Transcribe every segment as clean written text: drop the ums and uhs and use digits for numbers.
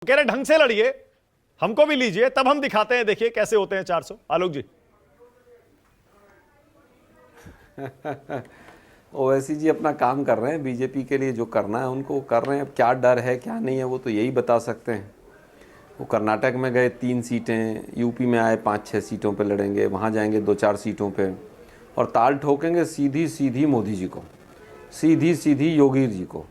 कह रहे ढंग से लड़िए, हमको भी लीजिए, तब हम दिखाते हैं, देखिए कैसे होते हैं 400। आलोक जी। ओवैसी जी अपना काम कर रहे हैं, बीजेपी के लिए जो करना है उनको कर रहे हैं। अब क्या डर है क्या नहीं है वो तो यही बता सकते हैं। वो कर्नाटक में गए 3 सीटें, यूपी में आए 5-6 सीटों पे लड़ेंगे, वहाँ जाएंगे 2-4 सीटों पे और ताल ठोकेंगे सीधी सीधी मोदी जी को, सीधी सीधी योगी जी को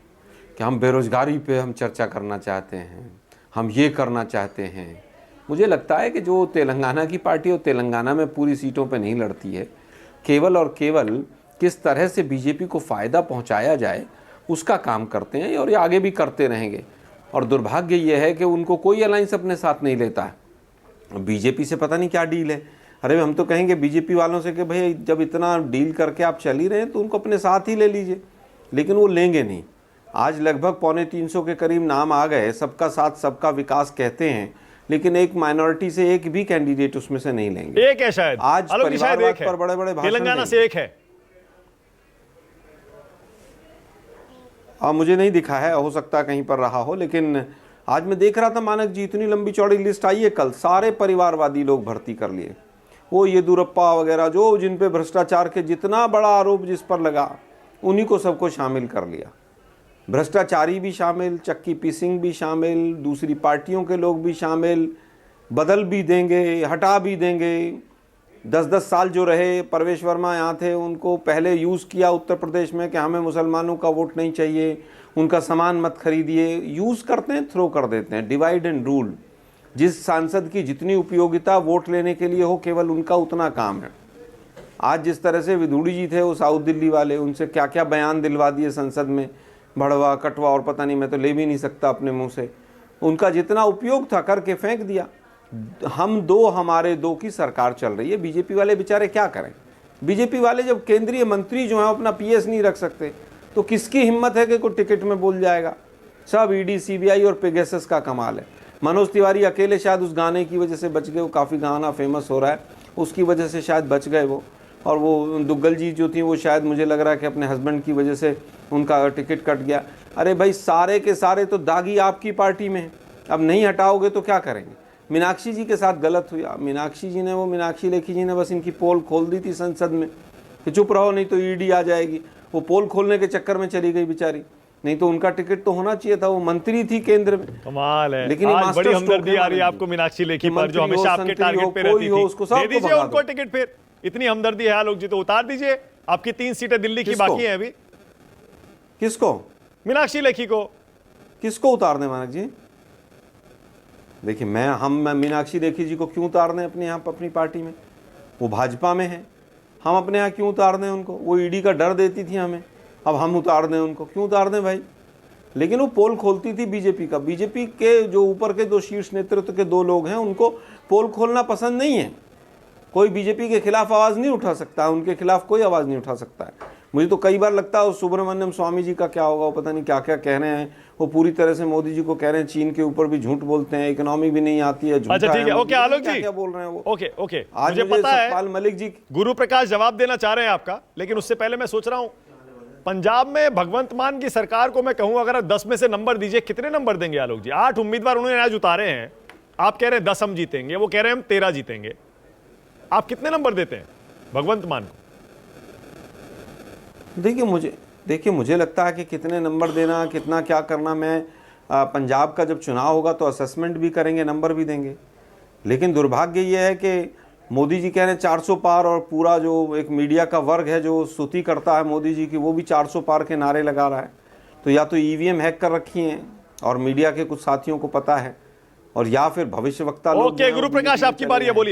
कि हम बेरोजगारी पे हम चर्चा करना चाहते हैं, हम ये करना चाहते हैं। मुझे लगता है कि जो तेलंगाना की पार्टी, वो तेलंगाना में पूरी सीटों पे नहीं लड़ती है, केवल और केवल किस तरह से बीजेपी को फ़ायदा पहुंचाया जाए उसका काम करते हैं और ये आगे भी करते रहेंगे। और दुर्भाग्य ये है कि उनको कोई अलायंस अपने साथ नहीं लेता है। बीजेपी से पता नहीं क्या डील है। अरे हम तो कहेंगे बीजेपी वालों से कि भाई जब इतना डील करके आप चल ही रहे हैं तो उनको अपने साथ ही ले लीजिए, लेकिन वो लेंगे नहीं। आज लगभग 325 के करीब नाम आ गए, सबका साथ सबका विकास कहते हैं, लेकिन एक माइनॉरिटी से एक भी कैंडिडेट उसमें से नहीं लेंगे। एक है शायद, आज परिवारवाद पर बड़े बड़े भाषण तेलंगाना से एक है। मुझे नहीं दिखा है, हो सकता कहीं पर रहा हो, लेकिन आज मैं देख रहा था मानक जी, इतनी लंबी चौड़ी लिस्ट आई है कल, सारे परिवारवादी लोग भर्ती कर लिए। वो येदुरप्पा वगैरह जो जिन पे भ्रष्टाचार के जितना बड़ा आरोप जिस पर लगा उन्हीं को सबको शामिल कर लिया। भ्रष्टाचारी भी शामिल, चक्की पीसिंग भी शामिल, दूसरी पार्टियों के लोग भी शामिल, बदल भी देंगे, हटा भी देंगे। 10-10 साल जो रहे परवेश वर्मा यहाँ थे, उनको पहले यूज़ किया उत्तर प्रदेश में कि हमें मुसलमानों का वोट नहीं चाहिए, उनका सामान मत खरीदिए। यूज़ करते हैं, थ्रो कर देते हैं, डिवाइड एंड रूल। जिस सांसद की जितनी उपयोगिता वोट लेने के लिए हो, केवल उनका उतना काम है। आज जिस तरह से विधूड़ी जी थे वो साउथ दिल्ली वाले, उनसे क्या क्या बयान दिलवा दिए संसद में, भड़वा कटवा और पता नहीं, मैं तो ले भी नहीं सकता अपने मुँह से। उनका जितना उपयोग था करके फेंक दिया। हम दो हमारे दो की सरकार चल रही है। बीजेपी वाले बेचारे क्या करें? बीजेपी वाले जब केंद्रीय मंत्री जो है अपना पीएस नहीं रख सकते तो किसकी हिम्मत है कि कोई टिकट में बोल जाएगा? सब ईडी, सीबीआई और पेगासस का कमाल है। मनोज तिवारी अकेले शायद उस गाने की वजह से बच गए, वो काफ़ी गाना फेमस हो रहा है, उसकी वजह से शायद बच गए वो। और वो दुग्गल जी जो थी वो शायद मुझे लग रहा है कि अपने हस्बैंड की वजह से उनका टिकट कट गया। अरे भाई सारे के सारे तो दागी आपकी पार्टी में है, अब नहीं हटाओगे तो क्या करेंगे? मीनाक्षी जी के साथ गलत हुआ। मीनाक्षी जी ने, वो मीनाक्षी लेखी जी ने बस इनकी पोल खोल दी थी संसद में कि चुप रहो नहीं तो ईडी आ जाएगी। वो पोल खोलने के चक्कर में चली गई बेचारी, नहीं तो उनका टिकट तो होना चाहिए था। वो मंत्री थी केंद्र में। कमाल है। लेकिन आज बड़ी हमदर्दी आ रही है आपको मीनाक्षी लेखी पर, जो हमेशा आपके टारगेट पे रहती थी। दे दीजिए उनको टिकट, फिर इतनी हमदर्दी है आलोक जी तो उतार दीजिए। आपकी 3 सीटें दिल्ली की बाकी हैं अभी। किसको? मीनाक्षी लेखी को। किसको उतार दें मानक जी? देखिए मैं मीनाक्षी लेखी जी को क्यों उतार दें अपने यहाँ अपनी पार्टी में? वो भाजपा में है, हम अपने यहाँ क्यों उतार दें उनको? वो ईडी का डर देती थी हमें, अब हम उतार दें उनको? क्यों उतार दें भाई? लेकिन वो पोल खोलती थी बीजेपी का। बीजेपी के जो ऊपर के 2 शीर्ष नेतृत्व के 2 लोग हैं, उनको पोल खोलना पसंद नहीं है। कोई बीजेपी के खिलाफ आवाज़ नहीं उठा सकता, उनके खिलाफ कोई आवाज़ नहीं उठा सकता है। मुझे तो कई बार लगता है सुब्रमण्यम स्वामी जी का क्या होगा, वो पता नहीं क्या क्या कह रहे हैं। वो पूरी तरह से मोदी जी को कह रहे हैं चीन के ऊपर भी झूठ बोलते हैं, इकोनॉमी भी नहीं आती है, अच्छा ठीक है, ओके आलोक जी क्या बोल रहे हैं वो? ओके ओके, आज मुझे पता है सतपाल मलिक जी, गुरु प्रकाश जवाब देना चाह रहे हैं आपका, लेकिन उससे पहले मैं सोच रहा हूं पंजाब में भगवंत मान की सरकार को मैं कहूं अगर 10 में से नंबर दीजिए, कितने नंबर देंगे आलोक जी? 8 उम्मीदवार उन्होंने आज उतारे हैं, आप कह रहे हैं 10 हम जीतेंगे, वो कह रहे हैं हम 13 जीतेंगे। आप कितने नंबर देते हैं भगवंत मान को? देखिए मुझे लगता है कि कितने नंबर देना, कितना क्या करना, मैं पंजाब का जब चुनाव होगा तो असेसमेंट भी करेंगे, नंबर भी देंगे। लेकिन दुर्भाग्य ये है कि मोदी जी कह रहे हैं 400 पार, और पूरा जो एक मीडिया का वर्ग है जो स्तुति करता है मोदी जी की, वो भी 400 पार के नारे लगा रहा है। तो या तो ईवीएम हैक कर रखी हैं और मीडिया के कुछ साथियों को पता है, और या फिर भविष्यवक्ता लोग। ओके गुरु प्रकाश आपकी बारी है, बोलिए।